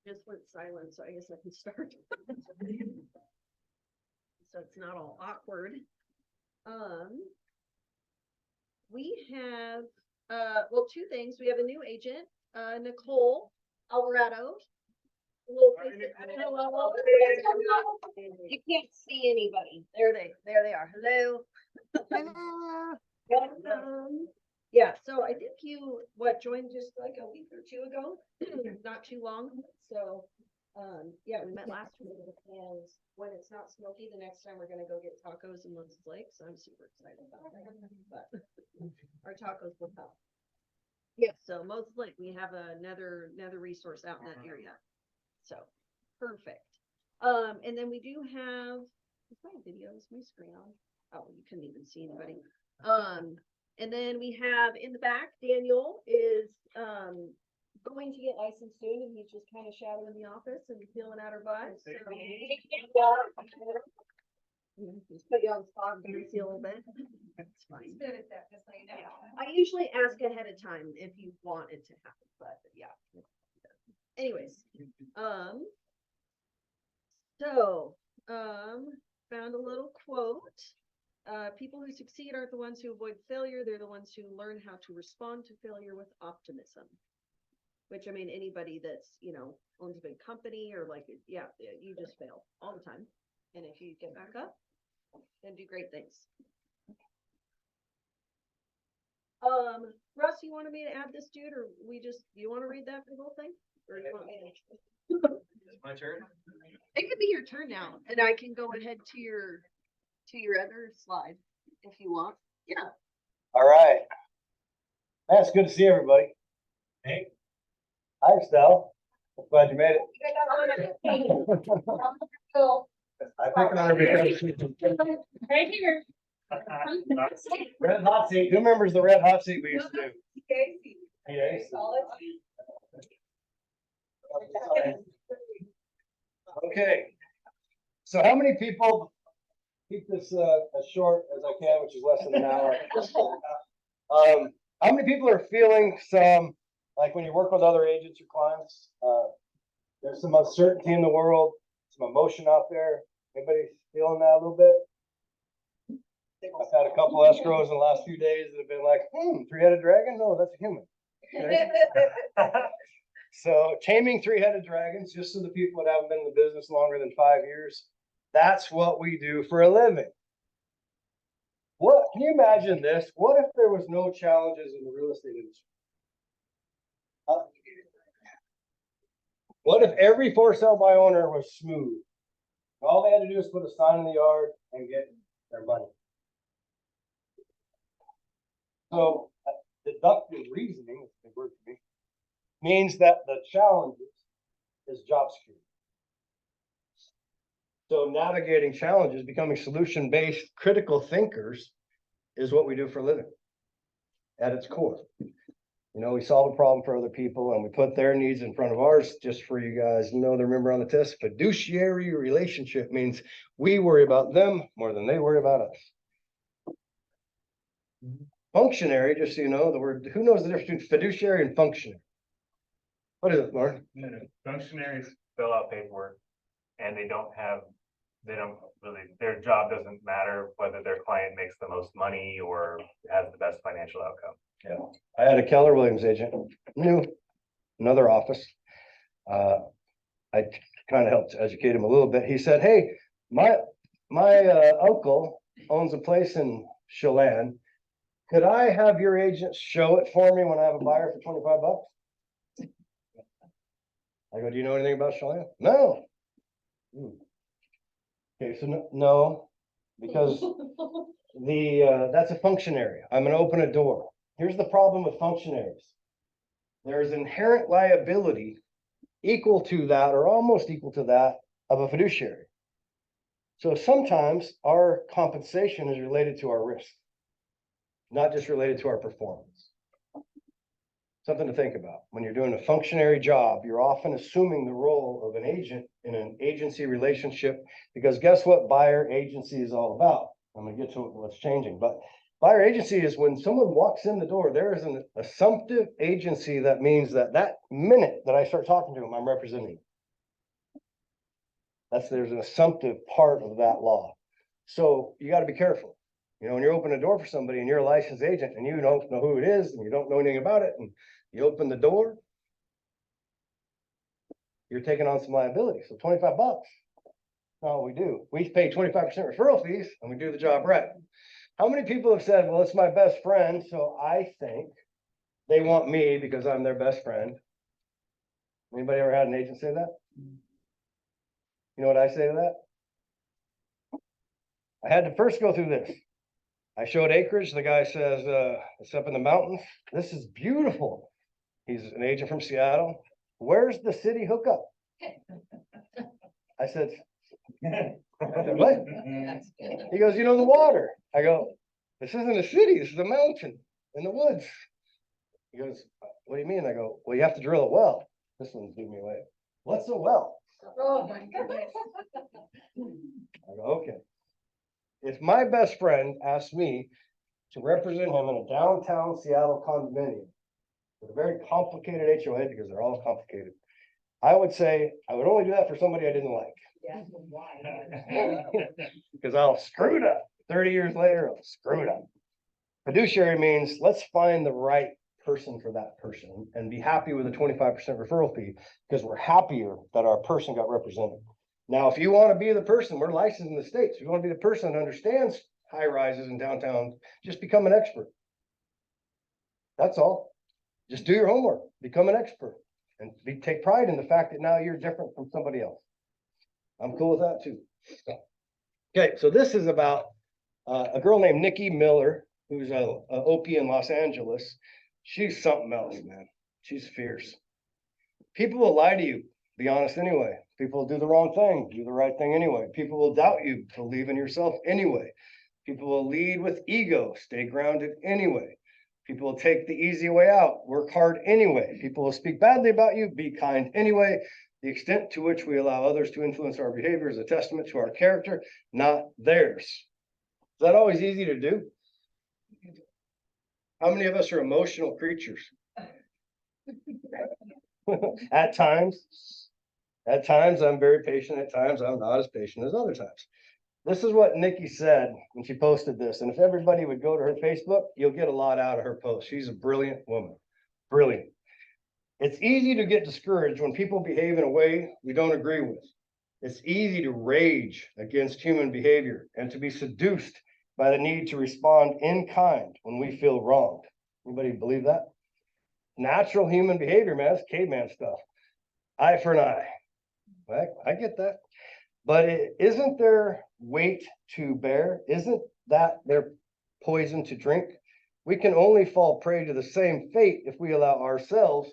just went silent, so I guess I can start. So it's not all awkward. We have, well, two things. We have a new agent, Nicole Alvarado. You can't see anybody. There they are. Hello. Yeah, so I think you, joined just like a week or two ago, not too long, so, yeah, we met last week, and when it's not smoky, the next time we're gonna go get tacos in Moses Lake, so I'm super excited about that, but our tacos will help. Yeah, so Moses Lake, we have another resource out in that area, so, perfect. And then we do have, is my video, is my screen on? Oh, you couldn't even see anybody. And then we have in the back, Daniel is going to get licensed soon, and he's just kind of shadowing the office and feeling out her butt. So just put you on the spot and see a little bit. It's fine. I usually ask ahead of time if you want it to happen, but yeah. Anyways, found a little quote. People who succeed aren't the ones who avoid failure. They're the ones who learn how to respond to failure with optimism. Which, I mean, anybody that's, owns a big company or like, yeah, you just fail all the time. And if you get back up, then do great things. Russ, you wanted me to add this dude, or do you want to read that for the whole thing? Or you want me to? It's my turn. It could be your turn now, and I can go ahead to your other slide if you want. Yeah. All right. Man, it's good to see everybody. Hey. Hi, Estelle. I'm glad you made it. I think on her because Right here. red hot seat. Who remembers the red hot seat we used to do? Yeah. Okay. So how many people, keep this as short as I can, which is less than an hour. How many people are feeling some, like when you work with other agents or clients, there's some uncertainty in the world, some emotion out there. Anybody feeling that a little bit? I've had a couple escrows in the last few days that have been like, three-headed dragon? No, that's a human. Okay. So taming three-headed dragons, just so the people that haven't been in the business longer than 5 years, that's what we do for a living. What can you imagine this? What if there was no challenges in the real estate industry? What if every for sale by owner was smooth? All they had to do was put a sign in the yard and get their money. So deductive reasoning, is a big word for me, means that the challenges is job security. So navigating challenges, becoming solution-based critical thinkers is what we do for a living at its core. We solve a problem for other people and we put their needs in front of ours. Just for you guys to remember on the test, fiduciary relationship means we worry about them more than they worry about us. Functionary, just so you know, the word, who knows the difference between fiduciary and functionary? What is it, Lauren? Functionaries fill out paperwork and they don't really, their job doesn't matter whether their client makes the most money or has the best financial outcome. Yeah, I had a Keller Williams agent, new, another office. I kind of helped educate him a little bit. He said, "Hey, my uncle owns a place in Chelan. Could I have your agent show it for me when I have a buyer for 25 bucks?" I go, "Do you know anything about Chelan?" "No." Okay, so no, because that's a functionary. I'm going to open a door. Here's the problem with functionaries. There's inherent liability equal to that or almost equal to that of a fiduciary. So sometimes our compensation is related to our risk, not just related to our performance. Something to think about. When you're doing a functionary job, you're often assuming the role of an agent in an agency relationship, because guess what buyer agency is all about? I'm going to get to what's changing, but buyer agency is when someone walks in the door, there is an assumptive agency that means that minute that I start talking to them, I'm representing them. There's an assumptive part of that law. So you gotta be careful. You know, when you open a door for somebody and you're a licensed agent and you don't know who it is and you don't know anything about it and you open the door, you're taking on some liability. So 25 bucks. No, we do. We pay 25% referral fees and we do the job right. How many people have said, well, it's my best friend, so I think they want me because I'm their best friend? Anybody ever had an agent say that? You know what I say to that? I had to first go through this. I showed acreage. The guy says, it's up in the mountains. This is beautiful. He's an agent from Seattle. Where's the city hookup? I said, what? He goes, you know, the water. I go, this isn't a city. This is a mountain in the woods. He goes, what do you mean? I go, well, you have to drill a well. This one's blew me away. What's a well? Oh, my goodness. I go, okay. If my best friend asked me to represent him in a downtown Seattle condominium with a very complicated HOA, because they're all complicated, I would say I would only do that for somebody I didn't like. Yeah. Because I'll screw it up. 30 years later, I'll screw it up. Fiduciary means let's find the right person for that person and be happy with a 25% referral fee because we're happier that our person got represented. Now, if you want to be the person, we're licensed in the States. If you want to be the person that understands high rises in downtown, just become an expert. That's all. Just do your homework, become an expert, and take pride in the fact that now you're different from somebody else. I'm cool with that too. Okay, so this is about a girl named Nikki Miller, who's a OP in Los Angeles. She's something else, man. She's fierce. People will lie to you, be honest anyway. People will do the wrong thing, do the right thing anyway. People will doubt you, believe in yourself anyway. People will lead with ego, stay grounded anyway. People will take the easy way out, work hard anyway. People will speak badly about you, be kind anyway. The extent to which we allow others to influence our behavior is a testament to our character, not theirs. Is that always easy to do? How many of us are emotional creatures? At times I'm very patient. At times I'm not as patient as other times. This is what Nikki said when she posted this. And if everybody would go to her Facebook, you'll get a lot out of her post. She's a brilliant woman. Brilliant. It's easy to get discouraged when people behave in a way we don't agree with. It's easy to rage against human behavior and to be seduced by the need to respond in kind when we feel wronged. Anybody believe that? Natural human behavior, man, it's caveman stuff. Eye for an eye. I get that. But isn't there weight to bear? Isn't that their poison to drink? We can only fall prey to the same fate if we allow ourselves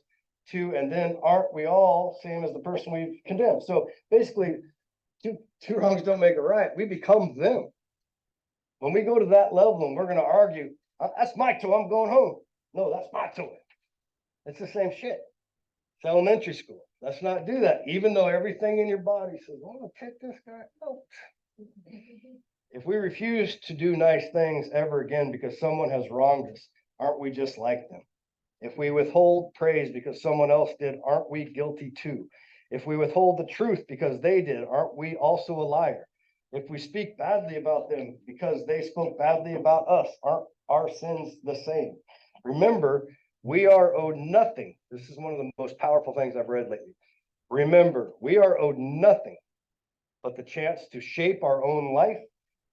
to, and then aren't we all same as the person we've condemned? So basically, two wrongs don't make it right. We become them. When we go to that level and we're going to argue, that's my toy, I'm going home. No, that's my toy. It's the same shit. It's elementary school. Let's not do that. Even though everything in your body says, I want to pick this guy. No. If we refuse to do nice things ever again because someone has wronged us, aren't we just like them? If we withhold praise because someone else did, aren't we guilty too? If we withhold the truth because they did, aren't we also a liar? If we speak badly about them because they spoke badly about us, aren't our sins the same? Remember, we are owed nothing. This is one of the most powerful things I've read lately. Remember, we are owed nothing but the chance to shape our own life,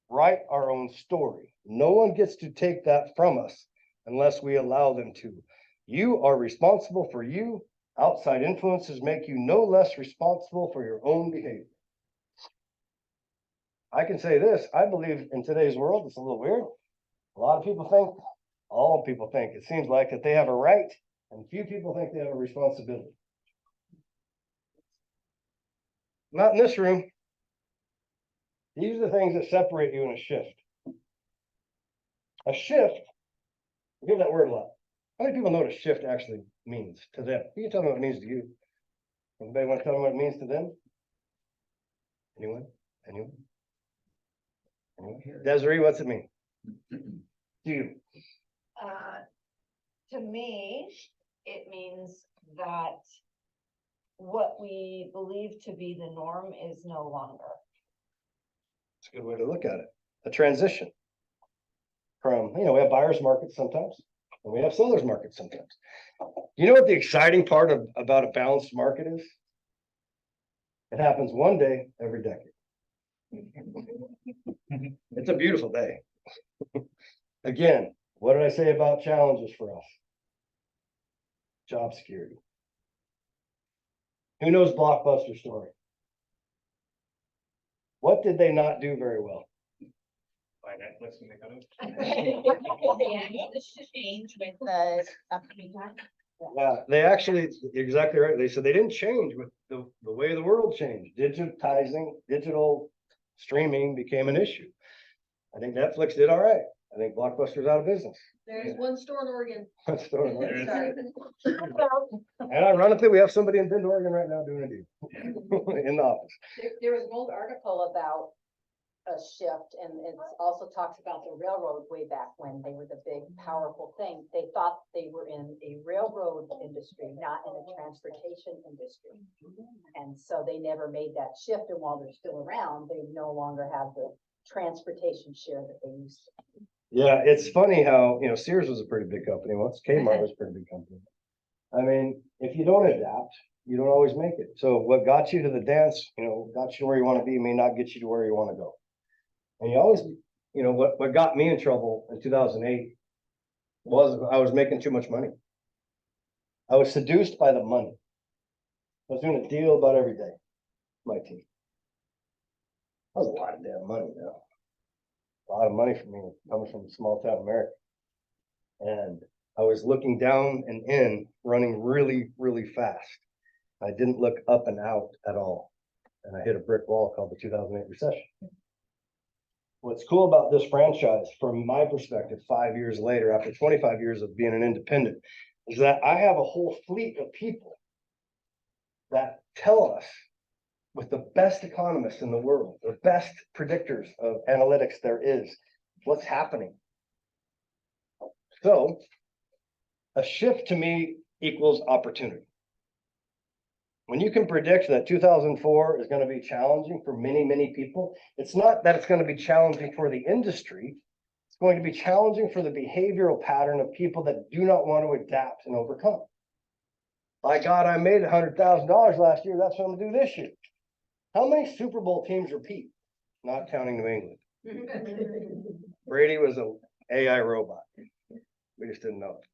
write our own story. No one gets to take that from us unless we allow them to. You are responsible for you. Outside influences make you no less responsible for your own behavior. I can say this, I believe in today's world, it's a little weird. A lot of people think, all people think, it seems like that they have a right, and few people think they have a responsibility. Not in this room. These are the things that separate you in a shift. A shift, I give that word a lot. How many people know what a shift actually means to them? You can tell me what it means to you. Anybody want to tell me what it means to them? Anyone? Anyone? Desiree, what's it mean? To you. To me, it means that what we believe to be the norm is no longer. It's a good way to look at it. A transition from, we have buyers markets sometimes, and we have sellers markets sometimes. You know what the exciting part about a balanced market is? It happens one day every decade. It's a beautiful day. Again, what did I say about challenges for us? Job security. Who knows Blockbuster story? What did they not do very well? Buy Netflix and they go to. This should change with the upcoming time. Yeah, they actually, exactly right. They said they didn't change with the way the world changed. Digital streaming became an issue. I think Netflix did all right. I think Blockbuster's out of business. There's one store in Oregon. There's- Sorry. And ironically, we have somebody in Bend, Oregon right now doing a deal in the office. There was an old article about a shift, and it also talks about the railroad way back when they were the big powerful thing. They thought they were in a railroad industry, not in a transportation industry. And so they never made that shift, and while they're still around, they no longer have the transportation share that they used to. Yeah, it's funny how, Sears was a pretty big company once, Kmart was a pretty big company. I mean, if you don't adapt, you don't always make it. So what got you to the dance, got you to where you want to be may not get you to where you want to go. And you always, what got me in trouble in 2008 was I was making too much money. I was seduced by the money. I was doing a deal about every day, my team. That was a lot of damn money now. A lot of money for me coming from small town America. And I was looking down and in, running really, really fast. I didn't look up and out at all. And I hit a brick wall called the 2008 recession. What's cool about this franchise, from my perspective, 5 years later, after 25 years of being an independent, is that I have a whole fleet of people that tell us, with the best economists in the world, the best predictors of analytics there is, what's happening. So a shift to me equals opportunity. When you can predict that 2004 is going to be challenging for many, many people, it's not that it's going to be challenging for the industry. It's going to be challenging for the behavioral pattern of people that do not want to adapt and overcome. By God, I made $100,000 last year. That's what I'm going to do this year. How many Super Bowl teams repeat? Not counting New England. Brady was an AI robot. We just didn't know it.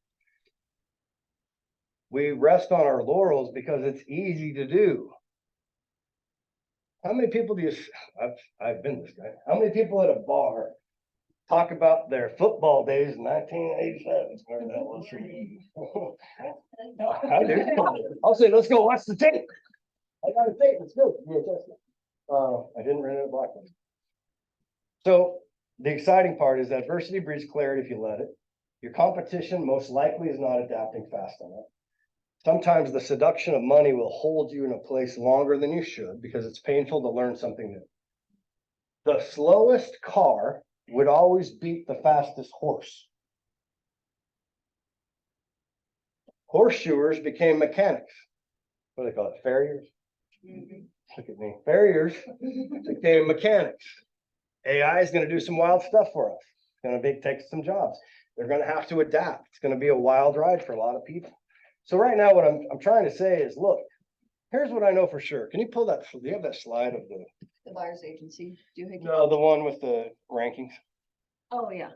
We rest on our laurels because it's easy to do. How many people do you, I've been this guy. How many people at a bar talk about their football days in 1987? Where that was for you. I do. I'll say, let's go watch the tape. I got a tape. Let's go. I didn't rent it at Blackman. So the exciting part is that adversity breeds clarity if you let it. Your competition most likely is not adapting fast enough. Sometimes the seduction of money will hold you in a place longer than you should because it's painful to learn something new. The slowest car would always beat the fastest horse. Horseshoers became mechanics. What do they call it? Farriers? Look at me. Farriers became mechanics. AI is going to do some wild stuff for us. It's going to take some jobs. They're going to have to adapt. It's going to be a wild ride for a lot of people. So right now, what I'm trying to say is, look, here's what I know for sure. Can you pull that? Do you have that slide of The buyer's agency, do you think? the one with the rankings? Oh, yeah.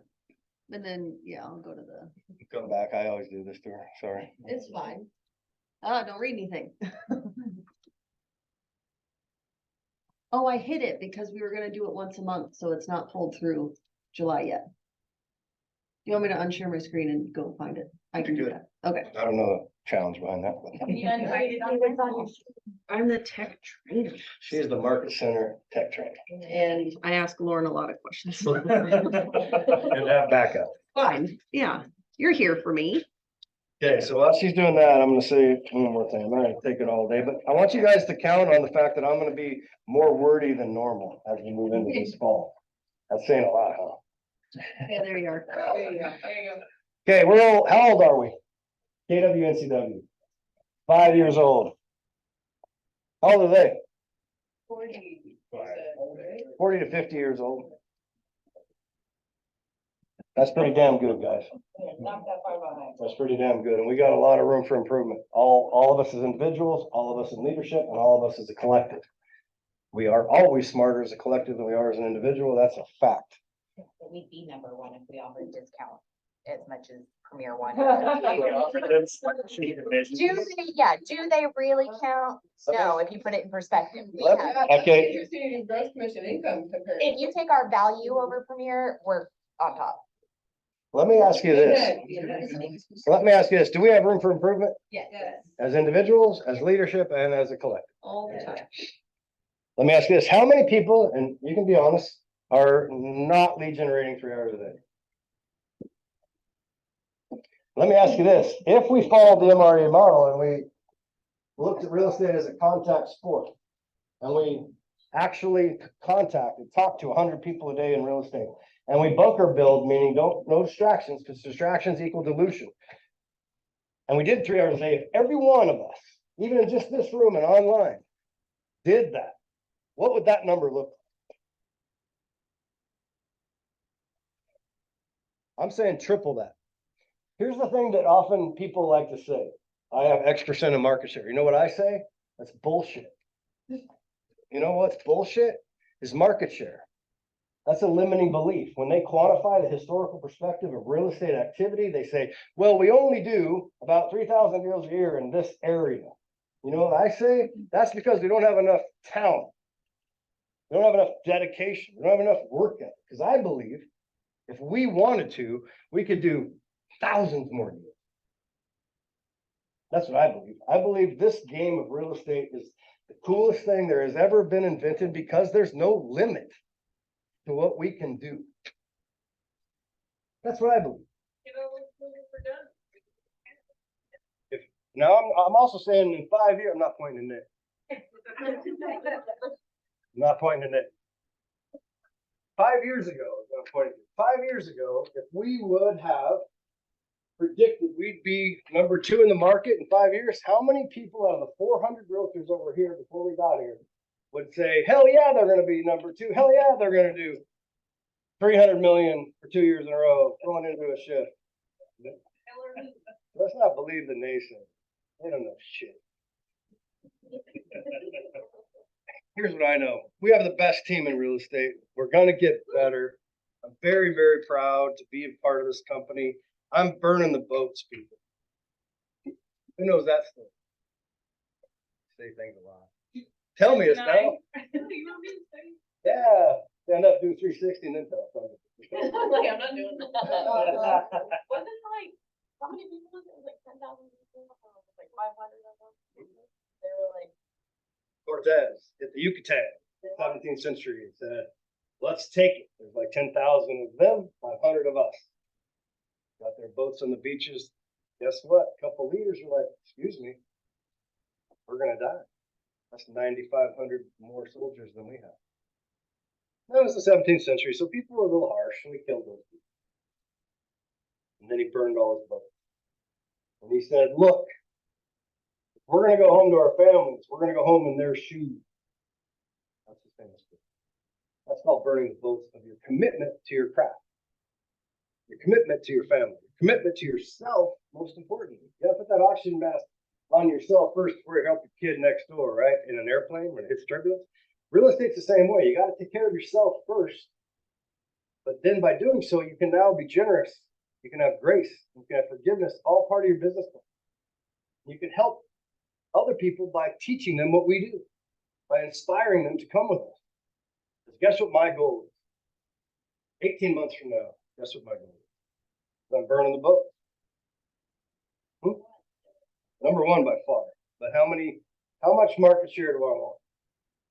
And then, yeah, I'll go to the, Go back. I always do this to her. Sorry. it's fine. Ah, don't read anything. Oh, I hid it because we were gonna do it once a month, so it's not pulled through July yet. You want me to unshare my screen and go find it? I can do Good. that. Okay. I don't know the challenge behind that. But I'm the tech trainer she is the market center tech trainer. and I ask Lauren a lot of questions. And have backup. Fine, yeah, you're here for me. Okay, so while she's doing that, I'm gonna say one more thing. I'm not gonna take it all day, but I want you guys to count on the fact that I'm gonna be more wordy than normal as we move into this fall. That's saying a lot, huh? Yeah, there you are. There you go. There you go. Okay, how old are we? KWNCW. 5 years old. How old are they? 40. 40 to 50 years old. That's pretty damn good, guys. Not that far behind. That's pretty damn good. And we got a lot of room for improvement. All of us as individuals, all of us in leadership, and all of us as a collective. We are always smarter as a collective than we are as an individual. That's a fact. We'd be number one if we offered discount as much as Premier one. Do they really count? No, if you put it in perspective. We Let- have- Okay. Interesting gross commission income compared. If you take our value over Premier, we're on top. Let me ask you this. Let me ask you this. Do we have room for improvement Yes. as individuals, as leadership, and as a collective? All the time. Let me ask you this. How many people, and you can be honest, are not lead generating 3 hours a day? Let me ask you this. If we followed the MRA model and we looked at real estate as a contact sport, and we actually talked to 100 people a day in real estate, and we bunker build, meaning no distractions, because distractions equal dilution. And we did 3 hours a day. If every one of us, even in just this room and online, did that, what would that number look like? I'm saying triple that. Here's the thing that often people like to say. I have X% of market share. You know what I say? That's bullshit. You know what's bullshit? Is market share. That's a limiting belief. When they quantify the historical perspective of real estate activity, they say, well, we only do about 3,000 deals a year in this area. You know what I say? That's because we don't have enough talent. We don't have enough dedication. We don't have enough work ethic. Because I believe if we wanted to, we could do thousands more deals. That's what I believe. I believe this game of real estate is the coolest thing there has ever been invented because there's no limit to what we can do. That's what I believe. Now, I'm also saying in 5 years, I'm not pointing at Nick. I'm not pointing at Nick. 5 years ago, I'm pointing at 5 years ago, if we would have predicted we'd be number 2 in the market in 5 years, how many people out of the 400 realtors over here before we got here would say, hell yeah, they're going to be number 2. Hell yeah, they're going to do 300 million for 2 years in a row, going into a shift. Let's not believe the naysayers. They don't know shit. Here's what I know. We have the best team in real estate. We're going to get better. I'm very, very proud to be a part of this company. I'm burning the boats, people. Who knows that story? Say things a lot. Tell me it's now. Yeah. Stand up, do 360 and then tell somebody. Like, I'm not doing that. Wasn't it like, how many people was it? It was like 10,000 people, like 500 of them. They were like. Cortez hit the Yucatan, 17th century, and said, let's take it. There's like 10,000 of them, 500 of us. Got their boats on the beaches. Guess what? A couple leaders were like, excuse me, we're gonna die. That's 9,500 more soldiers than we have. That was the 17th century, so people were a little harsh, and we killed those people. And then he burned all his boats. And he said, look, if we're gonna go home to our families, we're gonna go home in their shoes. That's the famous book. That's called burning the boats of your commitment to your craft. Your commitment to your family, your commitment to yourself, most importantly. You gotta put that oxygen mask on yourself first before you help your kid next door, right? In an airplane when it hits turbulence. Real estate's the same way. You got to take care of yourself first. But then by doing so, you can now be generous. You can have grace. You can have forgiveness, all part of your business plan. You can help other people by teaching them what we do, by inspiring them to come with us. Because guess what my goal is? 18 months from now, guess what my goal is? I'm burning the boat. Number 1 by far. But how much market share do I want?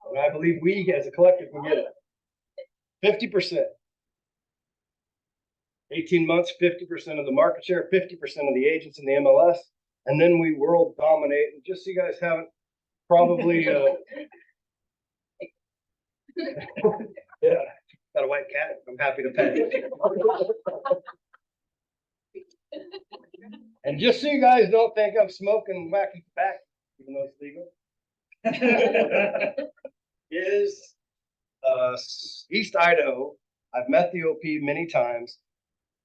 And I believe we as a collective can get it. 50%. 18 months, 50% of the market share, 50% of the agents in the MLS, and then we world dominate. And just so you guys haven't probably, yeah, got a white cat. I'm happy to pet it. And just so you guys don't think I'm smoking wacky tobacco, even though it's legal, is, East Idaho. I've met the OP many times.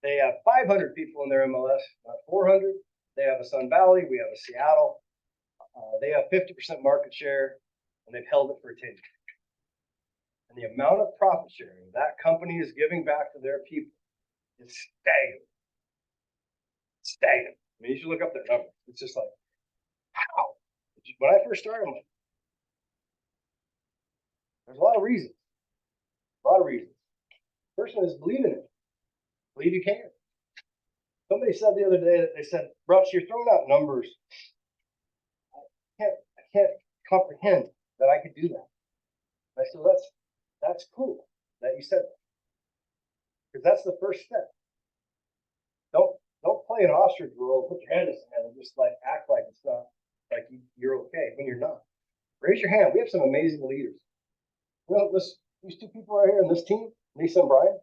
They have 500 people in their MLS, not 400. They have a Sun Valley, we have a Seattle. They have 50% market share, and they've held it for 10 years. And the amount of profit sharing that company is giving back to their people is staggering. Staggering. I mean, you should look up their numbers. It's just like, how? When I first started, I'm like, there's a lot of reasons. A lot of reasons. Person is believe in it. Believe you can. Somebody said the other day that they said, Russ, you're throwing out numbers. I can't comprehend that I could do that. And I said, that's cool that you said that. Because that's the first step. Don't play an ostrich role, put your hand in the sand and just like act like it's not like you're okay when you're not. Raise your hand. We have some amazing leaders. You know, these two people right here in this team, Lisa and Brian,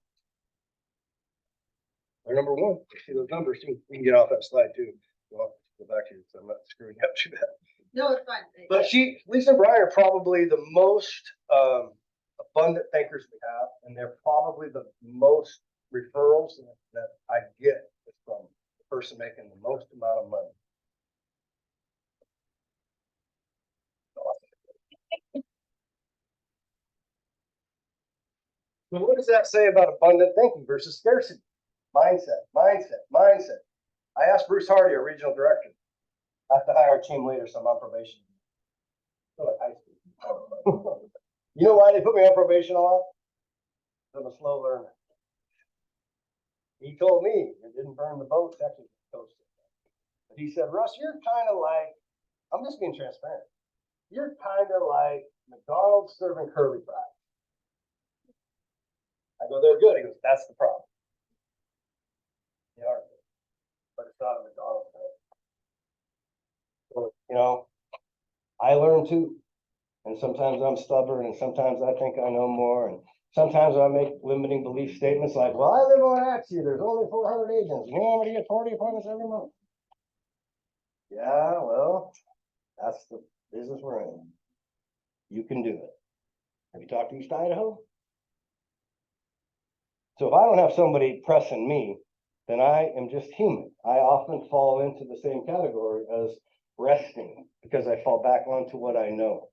they're number one. You see those numbers too. We can get off that slide too. Well, go back to it, so I'm not screwing up too bad. No, it's fine. But Lisa and Brian are probably the most abundant thinkers we have, and they're probably the most referrals that I get from the person making the most amount of money. So what does that say about abundant thinking versus scarcity? Mindset. I asked Bruce Hardy, our regional director. I have to hire a team leader, so I'm on probation. Feel like high school. You know why they put me on probation a lot? I'm a slow learner. He told me it didn't burn the boat, actually toasted. But he said, Russ, you're kind of like, I'm just being transparent. You're kind of like McDonald's serving curly fries. I go, they're good. He goes, that's the problem. They are good, but it's not a McDonald's thing. So, you know, I learn too. And sometimes I'm stubborn, and sometimes I think I know more. And sometimes I make limiting belief statements like, well, I live on Axie. There's only 400 agents. You know, I'm going to get 40 appointments every month. Yeah, well, that's the business we're in. You can do it. Have you talked to East Idaho? So if I don't have somebody pressing me, then I am just human. I often fall into the same category as resting because I fall back onto what I know.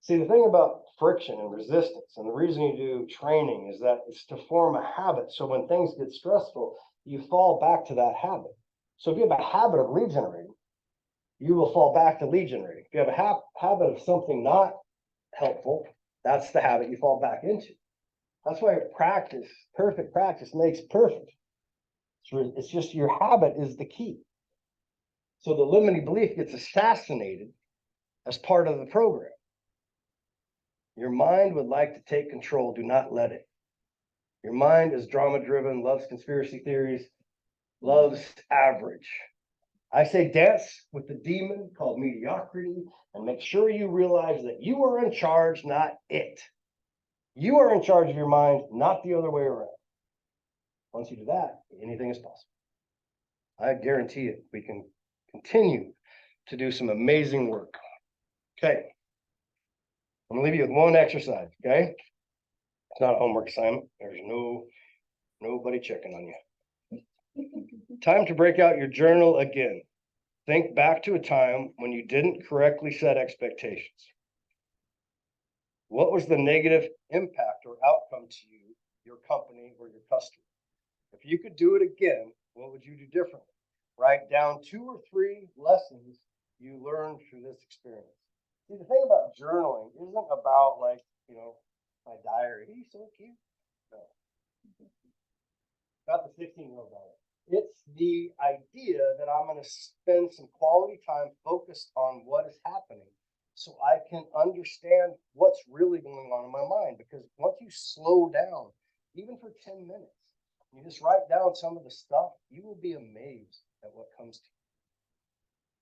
See, the thing about friction and resistance, and the reason you do training is that it's to form a habit. So when things get stressful, you fall back to that habit. So if you have a habit of lead generating, you will fall back to lead generating. If you have a habit of something not helpful, that's the habit you fall back into. That's why practice, perfect practice makes perfect. It's just your habit is the key. So the limiting belief gets assassinated as part of the program. Your mind would like to take control. Do not let it. Your mind is drama driven, loves conspiracy theories, loves average. I say dance with the demon called mediocrity and make sure you realize that you are in charge, not it. You are in charge of your mind, not the other way around. Once you do that, anything is possible. I guarantee it. We can continue to do some amazing work. Okay. I'm gonna leave you with one exercise, okay? It's not a homework assignment. There's nobody checking on you. Time to break out your journal again. Think back to a time when you didn't correctly set expectations. What was the negative impact or outcome to you, your company, or your customer? If you could do it again, what would you do differently? Write down 2 or 3 lessons you learned through this experience. See, the thing about journaling isn't about like, you know, my diary. He's so cute. No. Not the 16-year-old diary. It's the idea that I'm going to spend some quality time focused on what is happening so I can understand what's really going on in my mind. Because once you slow down, even for 10 minutes, you just write down some of the stuff, you will be amazed at what comes to you.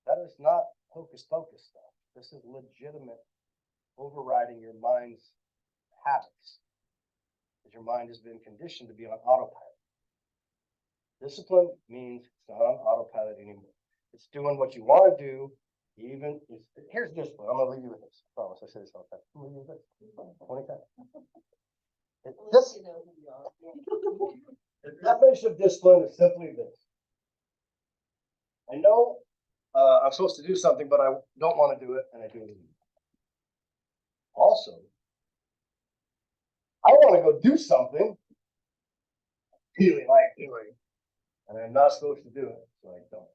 That is not hocus pocus stuff. This is legitimate overriding your mind's habits. Because your mind has been conditioned to be on autopilot. Discipline means it's not on autopilot anymore. It's doing what you want to do even, here's this one, I'm gonna leave you with this, I promise, I say this all the time. I'm gonna leave you with this 20 times. This, the definition of discipline is simply this. I know, I'm supposed to do something, but I don't wanna do it, and I do it. Also, I wanna go do something I really like doing, and I'm not supposed to do it, so I don't.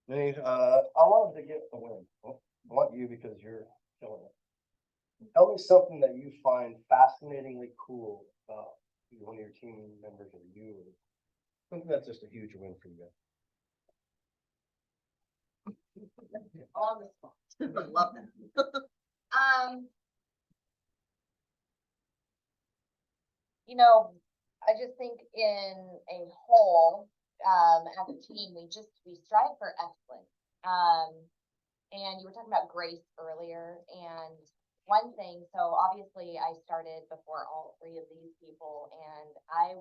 I wanted to get the win. I want you because you're killing it. Tell me something that you find fascinatingly cool about one of your team members or you, or something that's just a huge win for you. On the spot. I love that. You know, I just think in a whole, as a team, we strive for excellence. And you were talking about grace earlier, and one thing, so obviously I started before all three of these people, and I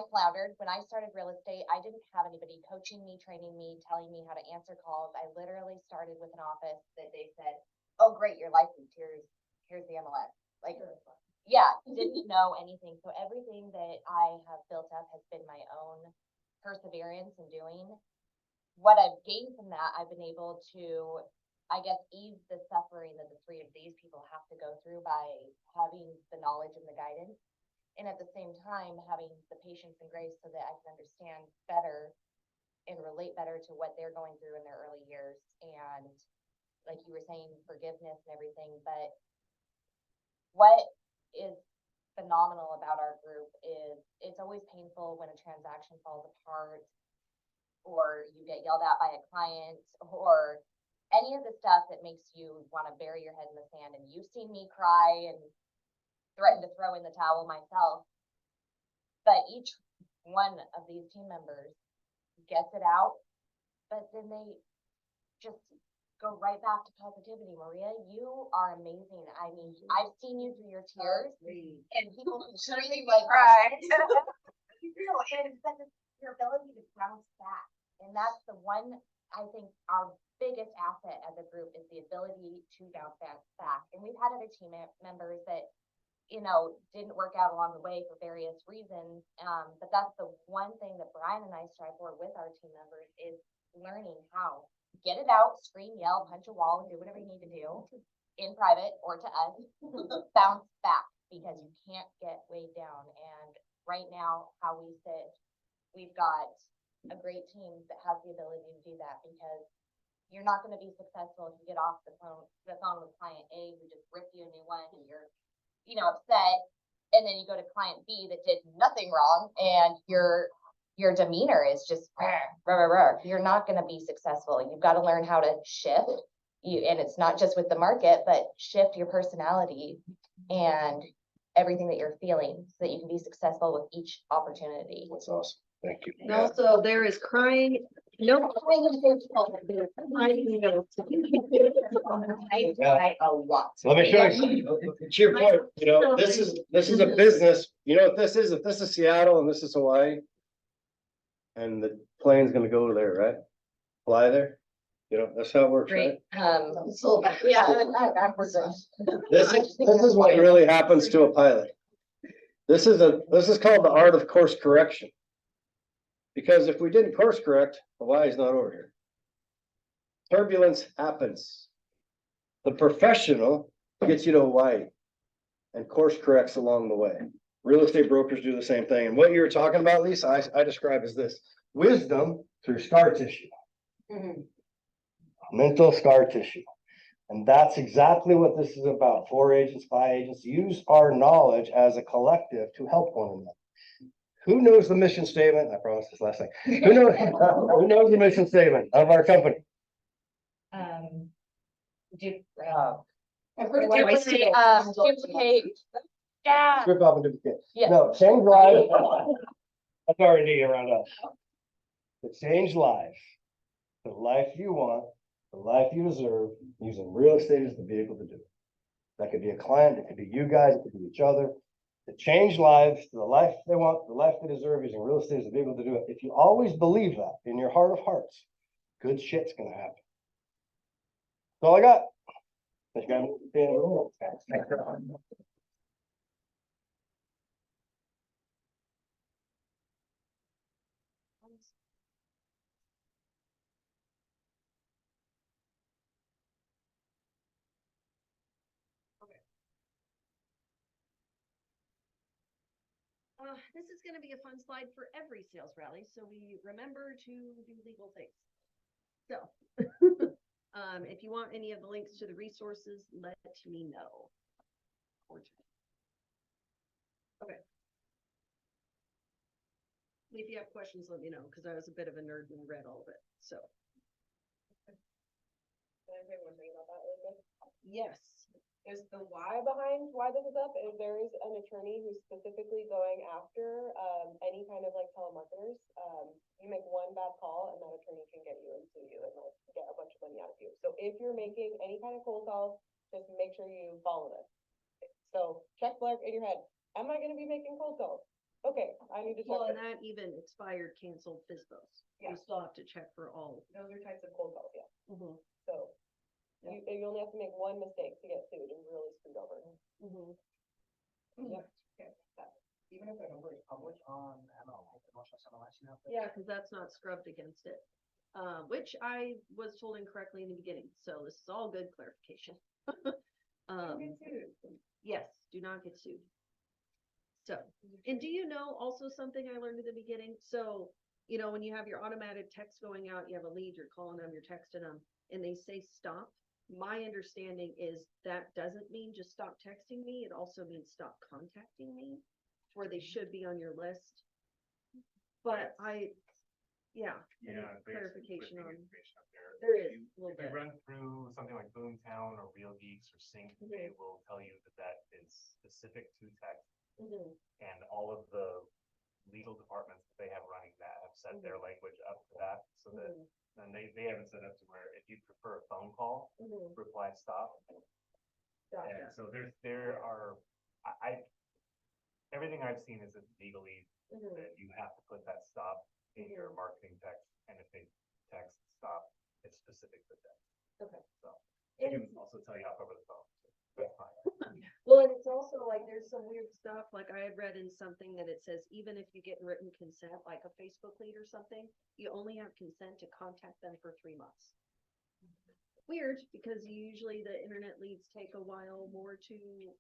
floundered. When I started real estate, I didn't have anybody coaching me, training me, telling me how to answer calls. I literally started with an office that they said, oh, great, you're licensed, here's the MLS. Like, yeah, didn't know anything. So everything that I have built up has been my own perseverance in doing. What I've gained from that, I've been able to, I guess, ease the suffering that the three of these people have to go through by having the knowledge and the guidance. And at the same time, having the patience and grace so that I can understand better and relate better to what they're going through in their early years. And like you were saying, forgiveness and everything. But what is phenomenal about our group is it's always painful when a transaction falls apart, or you get yelled at by a client, or any of the stuff that makes you want to bury your head in the sand. And you've seen me cry and threaten to throw in the towel myself. But each one of these team members gets it out, but then they just go right back to positivity. Maria, you are amazing. I mean, I've seen you through your tears, and people who truly like cry. And your ability to bounce back. And that's the one, I think, our biggest asset as a group is the ability to bounce back. And we've had other team members that, you know, didn't work out along the way for various reasons. But that's the one thing that Brian and I strive for with our team members is learning how to get it out, scream, yell, punch a wall, and do whatever you need to do in private or to us, bounce back, because you can't get weighed down. And right now, how we sit, we've got a great team that has the ability to do that, because you're not going to be successful if you get off the phone with client A who just ripped you a new one and you're, you know, upset, and then you go to client B that did nothing wrong and your demeanor is just rah, rah, rah, rah. You're not going to be successful. You've got to learn how to shift and it's not just with the market, but shift your personality and everything that you're feeling so that you can be successful with each opportunity. That's awesome. Thank you. And also there is crying, no. I cry a lot. Let me show you, to your point, you know, this is a business, you know what this is, if this is Seattle and this is Hawaii. And the plane's gonna go there, right? Fly there, you know, that's how it works, right? Great, so, yeah, not backwards. This is what really happens to a pilot. This is called the art of course correction. Because if we didn't course correct, Hawaii's not over here. Turbulence happens. The professional gets you to Hawaii and course corrects along the way. Real estate brokers do the same thing. And what you were talking about, Lisa, I describe as this: wisdom through scar tissue. Mental scar tissue. And that's exactly what this is about. 4 agents, 5 agents, use our knowledge as a collective to help one another. Who knows the mission statement? I promised this last thing. Who knows the mission statement of our company? Duplicate. Yeah. Strip off and duplicate. Yeah. No, change lives. That's R&D around us. To change lives, the life you want, the life you deserve, using real estate as the vehicle to do it. That could be a client, it could be you guys, it could be each other. to change lives to the life they want, the life they deserve, using real estate as a vehicle to do it. If you always believe that in your heart of hearts, good shit's gonna happen. That's all I got. Thank you, guys. This is gonna be a fun slide for every sales rally, so we remember to do legal things. So, if you want any of the links to the resources, let me know. Okay. If you have questions, let me know, because I was a bit of a nerd and read all of it, so. Can I say one thing about that really quick? Yes. Is the why behind why this is up, is there is an attorney who's specifically going after, any kind of like telemarketers. You make one bad call and that attorney can get you and sue you and like get a bunch of money out of you. So if you're making any kind of cold calls, just make sure you follow this. So check mark in your head, am I gonna be making cold calls? Okay, I need to check Well, and this. that even expired, canceled FISBOs. You Yeah. still have to check for all. Those are types of cold calls, yeah. Mhm. So Yeah. you only have to make one mistake to get sued and really screwed over. Mhm. Yep. Even if the number is published on, I don't know, like the Northwest MLS, you have to. Yeah, because that's not scrubbed against it, which I was told incorrectly in the beginning, so this is all good clarification. Yes, do not get sued. So, and do you know also something I learned at the beginning? So, you know, when you have your automated text going out, you have a lead, you're calling them, you're texting them, and they say stop. My understanding is that doesn't mean just stop texting me. It also means stop contacting me, where they should be on your list. But yeah, Yeah. there's clarification conflicting on, information up there. there If is you- a little If you bit. run through something like Boomtown or Real Geeks or Sync, they will tell you that that is specific to text. And all of the legal departments that they have running that have set their language up to that, so that, and they have it set up to where if you prefer a phone call, reply stop. And so there are, everything I've seen is that legally, that you have to put that stop in your marketing text, and if they text stop, it's specific to text. Okay. So, they can also tell you off over the phone, so that's fine. Well, and it's also like, there's some weird stuff, like I had read in something that it says, even if you get written consent, like a Facebook lead or something, you only have consent to contact them for 3 months. Weird, because usually the internet leads take a while more to,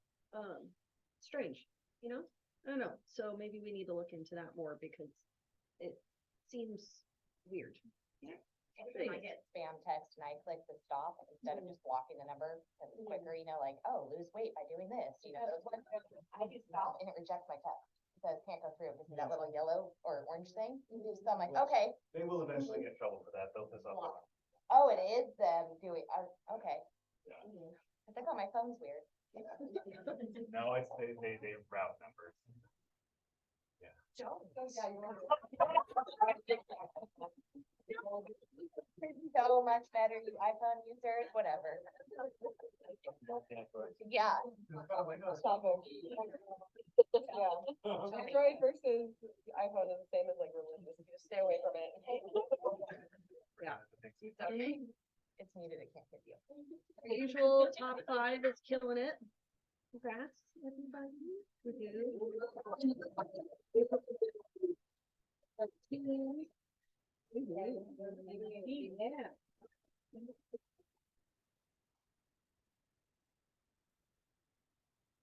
strange, you know? I don't know, so maybe we need to look into that more, because it seems weird. When I get spam text and I click the stop instead of just blocking the number, because it's quicker, you know, like, oh, lose weight by doing this, you know, those ones. I do stop and it rejects my text, because it can't go through, because that little yellow or orange thing, so I'm like, okay, They will eventually get in trouble for that, they'll piss off. oh, it is them doing, okay. Yeah. I think, oh, my phone's weird. No, it's, they route numbers. So much better, you iPhone users, whatever. Yeah. Stop it. Yeah. Android versus iPhone is the same as like religious, you just stay away from it. Yeah. It's muted, it can't hit you. The usual top 5 is killing it. Congrats, everybody. Yeah.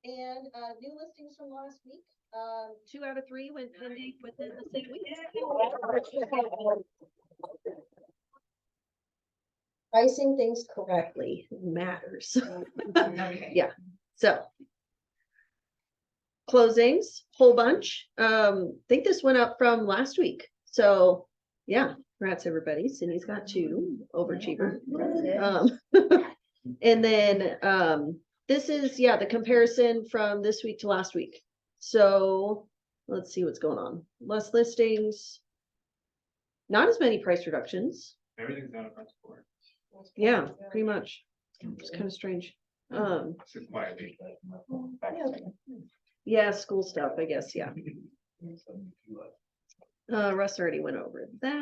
And, new listings from last week, 2 out of 3 went pending within the same week. Pricing things correctly matters. Yeah, so. Closings, whole bunch. Think this went up from last week. So, yeah, congrats everybody. Cindy's got 2, overachiever. And then, this is, yeah, the comparison from this week to last week. So let's see what's going on. Less listings. Not as many price reductions. Everything's down across the board. Yeah, pretty much. It's kind of strange. It's quietly. Yeah, school stuff, I guess, yeah. Russ already went over that.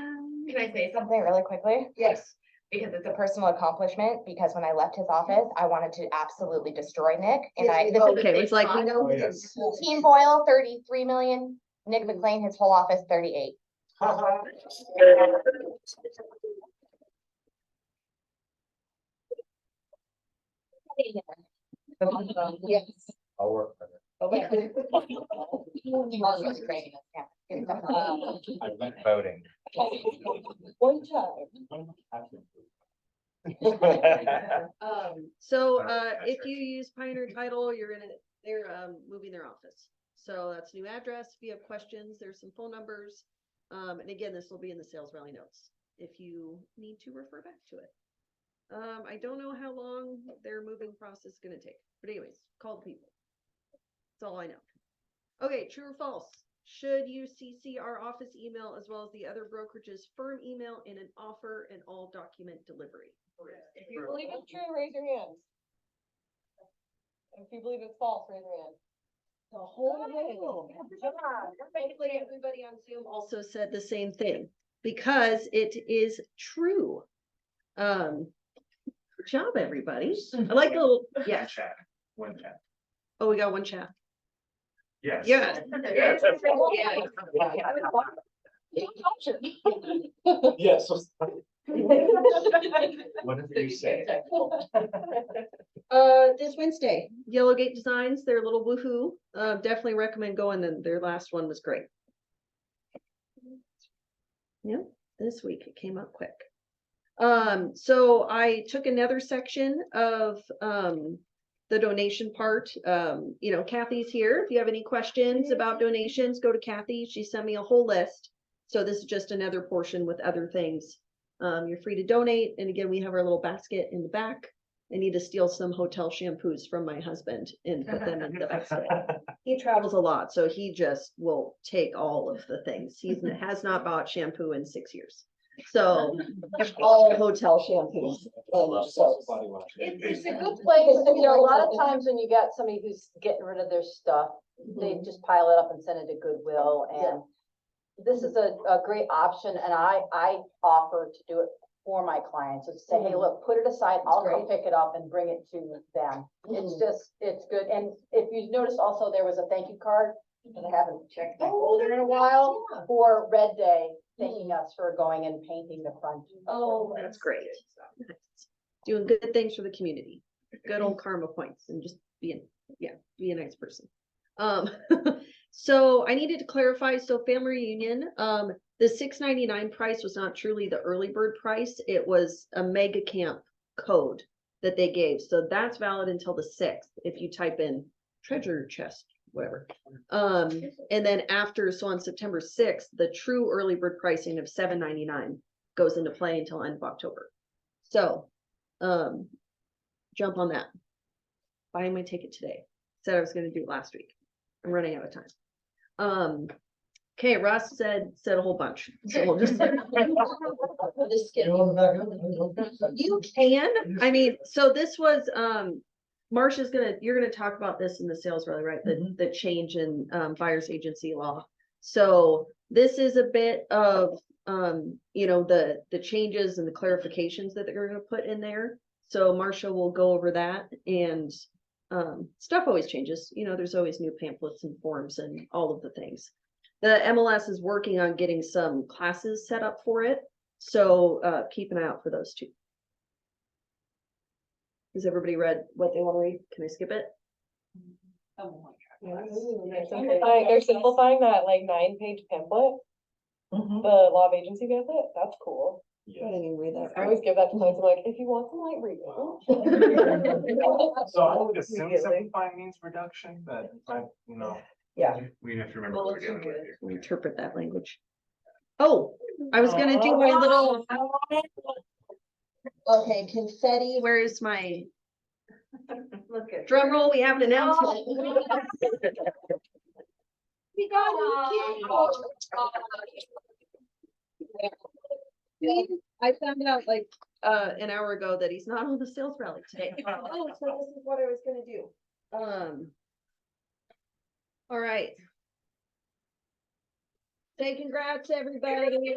Can I say something really quickly? Yes. Because it's a personal accomplishment, because when I left his office, I wanted to absolutely destroy Nick, and this is a Okay, big it's like, we shot. know. Oh, yes. Team Boyle, 33 million, Nick McLean, his whole office, 38. Yes. I'll work on Okay. it. I went voting. One time. So, if you use Pioneer Title, they're, moving their office. So that's new address. If you have questions, there's some phone numbers. And again, this will be in the sales rally notes if you need to refer back to it. I don't know how long their moving process is gonna take, but anyways, call the people. That's all I know. Okay, true or false? Should you CC our office email as well as the other brokerage's firm email in an offer and all document delivery? If you believe it's true, raise your hands. If you believe it's false, raise your hand. The whole room. Thankfully, everybody on Zoom also said the same thing because it is true. Good job, everybody. I like the little, yeah. Chat, one chat. Oh, we got one chat. Yes. Yeah. Yes. What did you say? This Wednesday, Yellowgate Designs, their little woohoo. Definitely recommend going. And their last one was great. Yeah, this week it came up quick. So I took another section of the donation part. Kathy's here. If you have any questions about donations, go to Kathy. She sent me a whole list. So this is just another portion with other things. You're free to donate. And again, we have our little basket in the back. I need to steal some hotel shampoos from my husband and put them in the basket. He travels a lot, so he just will take all of the things. He has not bought shampoo in 6 years. So all hotel shampoos. It's a good place, a lot of times when you got somebody who's getting rid of their stuff, they just pile it up and send it to Goodwill, and this is a great option, and I offer to do it for my clients, is say, hey, look, put it aside, I'll come pick it up and bring it to them. It's good, and if you notice also, there was a thank you card, because I haven't checked my folder in a while, for Red Day, thanking us for going and painting the front. Oh, that's great. Doing good things for the community. Good old karma points and just be a nice person. So I needed to clarify, so family reunion, the $6.99 price was not truly the early bird price. It was a mega camp code that they gave. So that's valid until the 6th. If you type in treasure chest, whatever. And then after, so on September 6th, the true early bird pricing of $7.99 goes into play until end of October. So, jump on that. Buying my ticket today. Said I was going to do it last week. I'm running out of time. Okay, Russ said a whole bunch. So we'll just you can. I mean, so this was Marcia's you're gonna talk about this in the sales rally, right? The change in buyer's agency law. So this is a bit of the changes and the clarifications that they're gonna put in there. So Marcia will go over that, and stuff always changes. There's always new pamphlets and forms and all of the things. The MLS is working on getting some classes set up for it. So keep an eye out for those too. Has everybody read what they want to read? Can I skip it? They're simplifying that like 9-page pamphlet, the law of agency pamphlet. That's cool. I didn't even read that. I always give that to clients. I'm like, if you want some light reading. So I would assume simplifying means reduction, but Yeah. we have to remember what we're dealing with here. Interpret that language. Oh, I was gonna do my little. Okay, confetti. Where is my drum roll? We have an announcement. We got I found out like an hour ago that he's not on the sales rally today. Oh, so this is what I was gonna do. All right. Say congrats, everybody.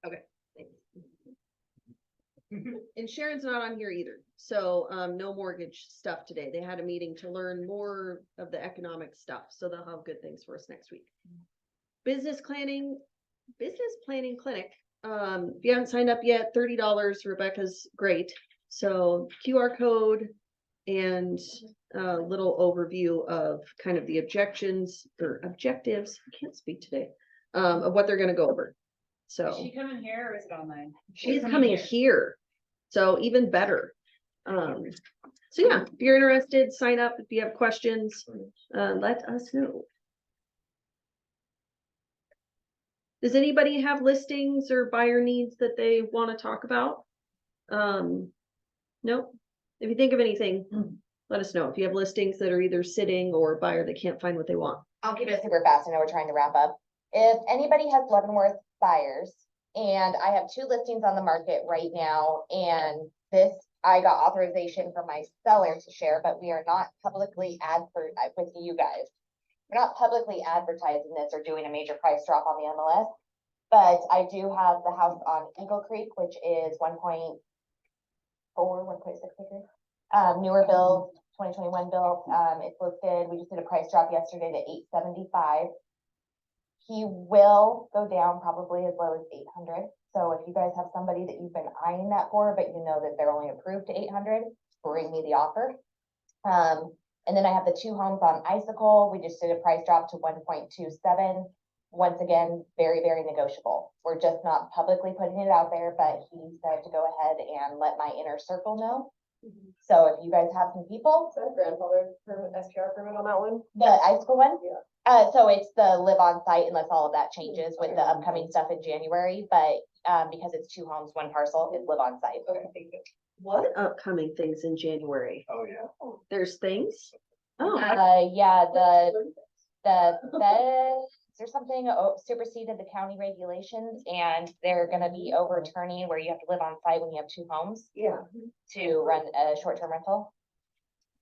Okay. thanks. And Sharon's not on here either, so no mortgage stuff today. They had a meeting to learn more of the economic stuff, so they'll have good things for us next week. Business planning clinic. If you haven't signed up yet, $30. Rebecca's great. So QR code and a little overview of kind of the objectives, I can't speak today, of what they're gonna go over. So. Is she coming here or is it online? She's coming here, so even better. So yeah, if you're interested, sign up. If you have questions, let us know. Does anybody have listings or buyer needs that they want to talk about? Nope. If you think of anything, let us know. If you have listings that are either sitting or a buyer that can't find what they want. I'll keep it super fast. I know we're trying to wrap up. If anybody has Leavenworth buyers, and I have 2 listings on the market right now, and this, I got authorization from my seller to share, but we are not publicly with you guys. We're not publicly advertising this or doing a major price drop on the MLS, but I do have the house on Eagle Creek, which is 1.6 acres. Newer build, 2021 build. It's listed. We just did a price drop yesterday to $875. He will go down probably as low as 800. So if you guys have somebody that you've been eyeing that for, but you know that they're only approved to 800, bring me the offer. And then I have the 2 homes on Icicle. We just did a price drop to 1.27. Once again, very, very negotiable. We're just not publicly putting it out there, but he said to go ahead and let my inner circle know. So if you guys have some people. Is that a grandfather permit, SPR permit on that one? The Icicle one? Yeah. So it's the live on site unless all of that changes with the upcoming stuff in January, but because it's 2 homes, 1 parcel, it's live on site. Okay, thank you. What upcoming things in January? Oh, yeah. There's things? Oh, Yeah, the feds or something superseded the county regulations, and they're gonna be overturning where you have to live on site when you have 2 homes yeah. to run a short-term rental.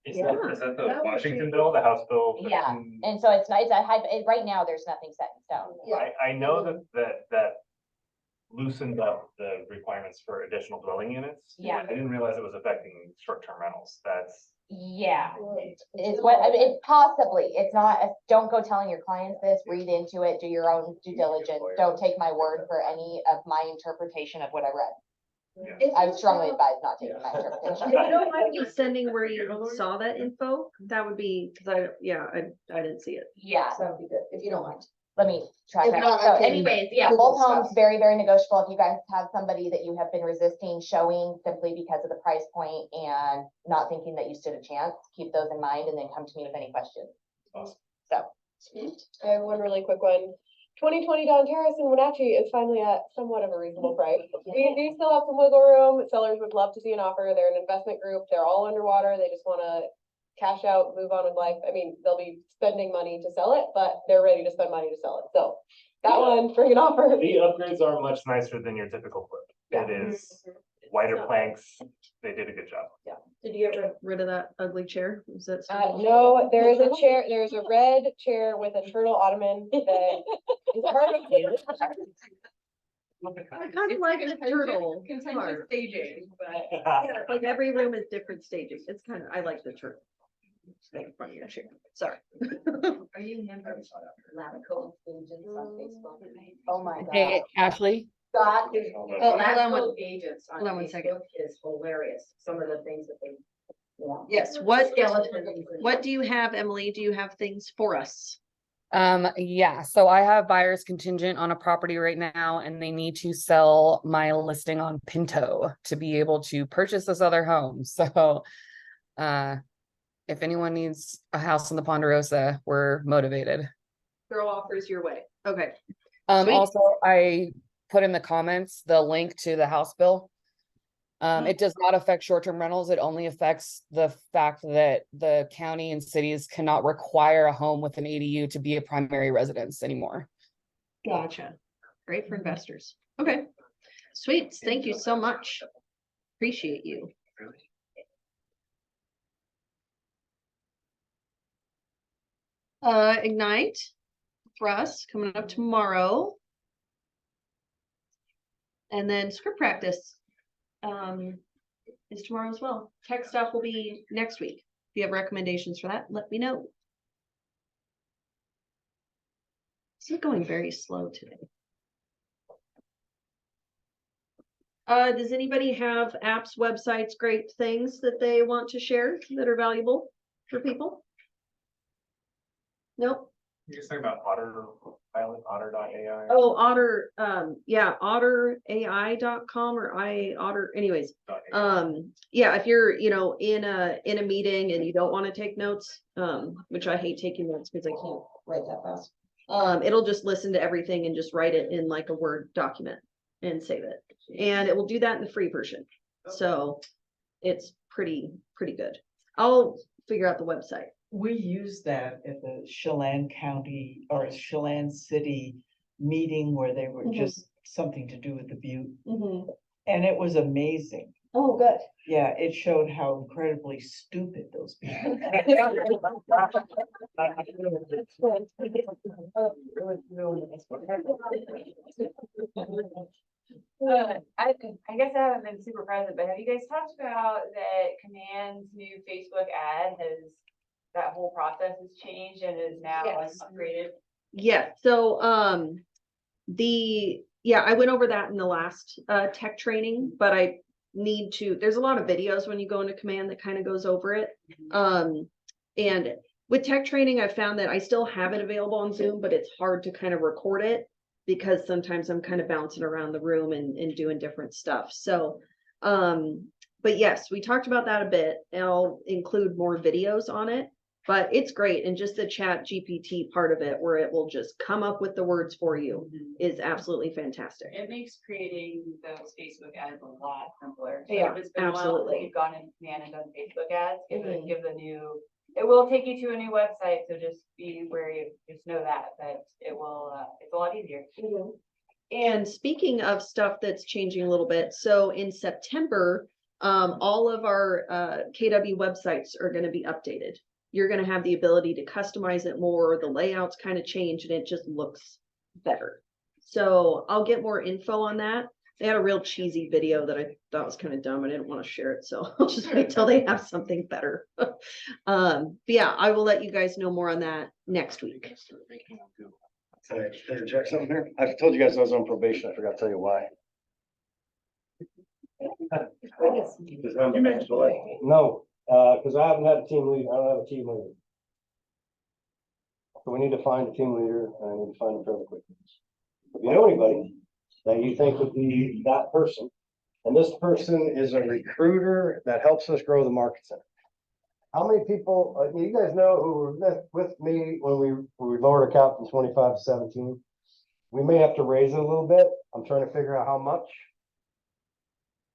Is Yeah. that the That would Washington bill, the House bill? Yeah. 15? And so it's not, it's a high, right now, there's nothing set in stone. I know that loosened up the requirements for additional dwelling units. Yeah. I didn't realize it was affecting short-term rentals. That's. Yeah, it's what, I mean, it's possibly, it's not, don't go telling your clients this, read into it, do your own due diligence. Don't take my word for any of my interpretation of what I read. I would strongly advise not taking my interpretation. If you don't mind me sending where you saw that info, that would be, cause I didn't see it. Yeah, That would be good, if you don't mind. let me try If that. not, So I can anyways, yeah, Google both homes, stuff. very, very negotiable. If you guys have somebody that you have been resisting showing simply because of the price point and not thinking that you stood a chance, keep those in mind and then come to me with any questions. Awesome. So. I have one really quick one. 2020 Don Terrace in Wenatchee is finally at somewhat of a reasonable price. We do still have some wiggle room. Sellers would love to see an offer. They're an investment group. They're all underwater. They just want to cash out, move on with life. I mean, they'll be spending money to sell it, but they're ready to spend money to sell it. So that one, bring an offer. The upgrades are much nicer than your typical flip. Yeah. It is wider planks. They did a good job. Did you get rid of that ugly chair? Was that? No, there is a chair, there's a red chair with a turtle ottoman that is perfect. I kind of like the turtle part. Staging, but. Like every room is different staging. It's kind of, I like the turtle. Stay in front of your chair. Sorry. Are you members of Lavico agents on Facebook? Oh my God. Hey, Ashley, God. Hold on. Oh, hold on Lavico agents on hold on 1 second. Facebook is hilarious. Some of the things that they. Yeah. Yes, what Skeletons. what do you have, Emily? Do you have things for us? yeah, so I have buyers contingent on a property right now and they need to sell my listing on Pinto to be able to purchase this other home. So, if anyone needs a house in the Ponderosa, we're motivated. Throw offers your way. Okay. Sweet. Also, I put in the comments the link to the House bill. It does not affect short-term rentals. It only affects the fact that the county and cities cannot require a home with an ADU to be a primary residence anymore. Gotcha. Great for investors. Okay. Sweet. Thank you so much. Appreciate you. Ignite, Thrust, coming up tomorrow. And then script practice, is tomorrow as well. Tech stuff will be next week. If you have recommendations for that, let me know. This is going very slow today. Does anybody have apps, websites, great things that they want to share that are valuable for people? Nope. You're just talking about Otter pilot, otter.ai. Oh, Otter, yeah, otterai.com or Otter, anyways. Yeah, if you're, in a meeting and you don't want to take notes, which I hate taking notes because I can't write that fast. It'll just listen to everything and just write it in like a Word document and save it. And it will do that in the free version. So it's pretty good. I'll figure out the website. We used that at the Chelan County or Chelan City meeting where they were just something to do with the Butte. And it was amazing. Oh, good. Yeah, it showed how incredibly stupid those people. I guess I haven't been super present, but have you guys talked about that Command's new Facebook ad that whole process has changed and is now Yes. upgraded? Yeah, so I went over that in the last tech training, but there's a lot of videos when you go into Command that kind of goes over it. And with tech training, I found that I still have it available on Zoom, but it's hard to kind of record it because sometimes I'm kind of bouncing around the room and doing different stuff. So, but yes, we talked about that a bit, and I'll include more videos on it. But it's great, and just the chat GPT part of it, where it will just come up with the words for you, is absolutely fantastic. It makes creating those Facebook ads a lot simpler. So Yeah, if it's been a while absolutely. since you've gone in Command and done Facebook ads, it will take you to a new website, so just be wary, just know that it will, it's a lot easier. And speaking of stuff that's changing a little bit, so in September, all of our KW websites are going to be updated. You're going to have the ability to customize it more. The layouts kind of change and it just looks better. So I'll get more info on that. They had a real cheesy video that I thought was kind of dumb. I didn't want to share it, so I'll just wait till they have something better. But yeah, I will let you guys know more on that next week. Can I interject something here? I told you guys I was on probation. I forgot to tell you why. No, because I haven't had a team lead. I don't have a team leader. So we need to find a team leader, and I need to find them fairly quickly. If you know anybody that you think would be that person, and this person is a recruiter that helps us grow the market center. How many people, you guys know who were with me when we lowered our cap from 25 to 17? We may have to raise it a little bit. I'm trying to figure out how much.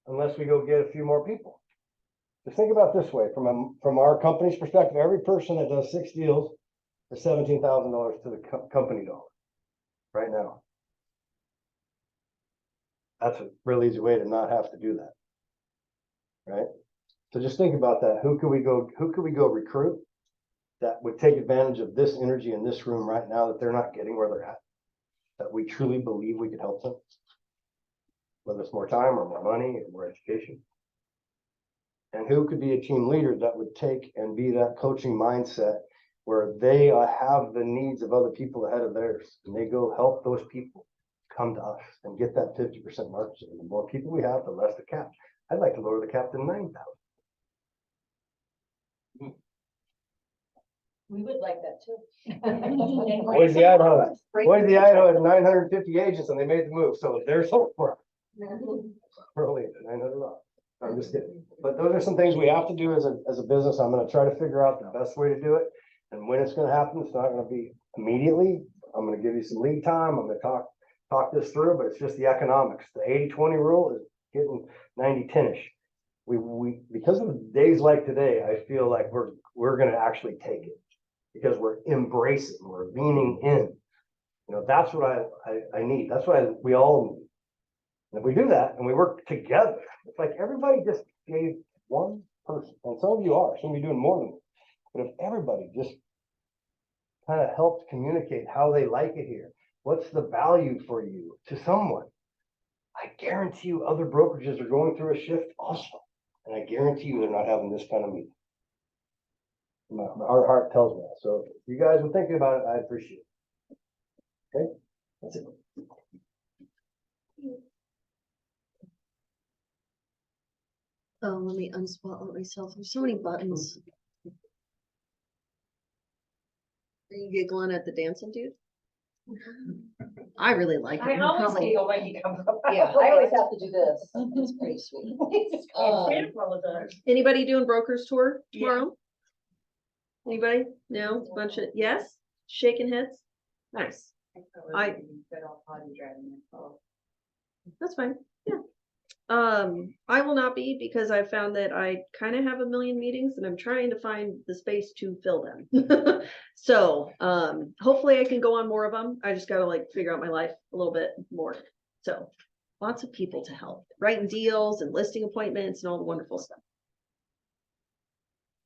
Unless we go get a few more people. Just think about it this way, from our company's perspective, every person that does 6 deals is $17,000 to the company dollar right now. That's a real easy way to not have to do that. Right? So just think about that. Who could we go recruit that would take advantage of this energy in this room right now that they're not getting where they're at? That we truly believe we could help them. Whether it's more time or more money or more education. And who could be a team leader that would take and be that coaching mindset where they have the needs of other people ahead of theirs, and they go help those people come to us and get that 50% market share. The more people we have, the less the cap. I'd like to lower the cap to 9,000. We would like that too. Boise, Idaho. Boise, Idaho had 950 agents and they made the move. So there's hope for it. We're only at 900 off. I'm just kidding. But those are some things we have to do as a business. I'm going to try to figure out the best way to do it. And when it's going to happen, it's not going to be immediately. I'm going to give you some lead time. I'm going to talk this through, but it's just the economics. The 80-20 rule is getting 90-10-ish. We because of days like today, I feel like we're going to actually take it because we're embracing, we're leaning in. You know, that's what I need. That's what we all need. And if we do that and we work together, it's like everybody just gave one person, and some of you are, some of you doing more than that. But if everybody just kind of helped communicate how they like it here. What's the value for you to someone? I guarantee you other brokerages are going through a shift also. And I guarantee you they're not having this kind of meeting. My heart tells me that. So if you guys were thinking about it, I appreciate it. Okay, that's it. Oh, let me unspotlight myself. There's so many buttons. Are you giggling at the dancing dude? I really like it. I You always probably- giggle when you come up. Yeah, I always have to do this. It's pretty sweet. Anybody doing brokers tour tomorrow? Anybody? No, bunch of, yes, shaking heads. Nice. I- That's fine, yeah. I will not be because I found that I kind of have a million meetings and I'm trying to find the space to fill them. So, hopefully I can go on more of them. I just gotta like figure out my life a little bit more. So, lots of people to help, writing deals and listing appointments and all the wonderful stuff.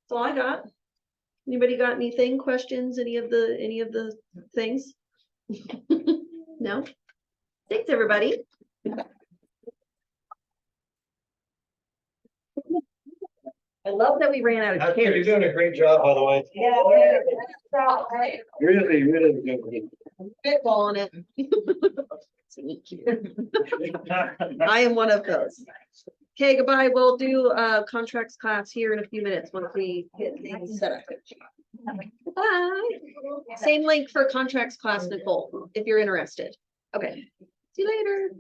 That's all I got. Anybody got anything, questions, any of the things? No? Thanks, everybody. I love that we ran out of You're chairs. doing a great job, by the way. Yeah. Really, really good. Spitballing it. I am one of those. Okay, goodbye. We'll do contracts class here in a few minutes once we get things set up. Bye. Same link for contracts class, Nicole, if you're interested. Okay. See you later.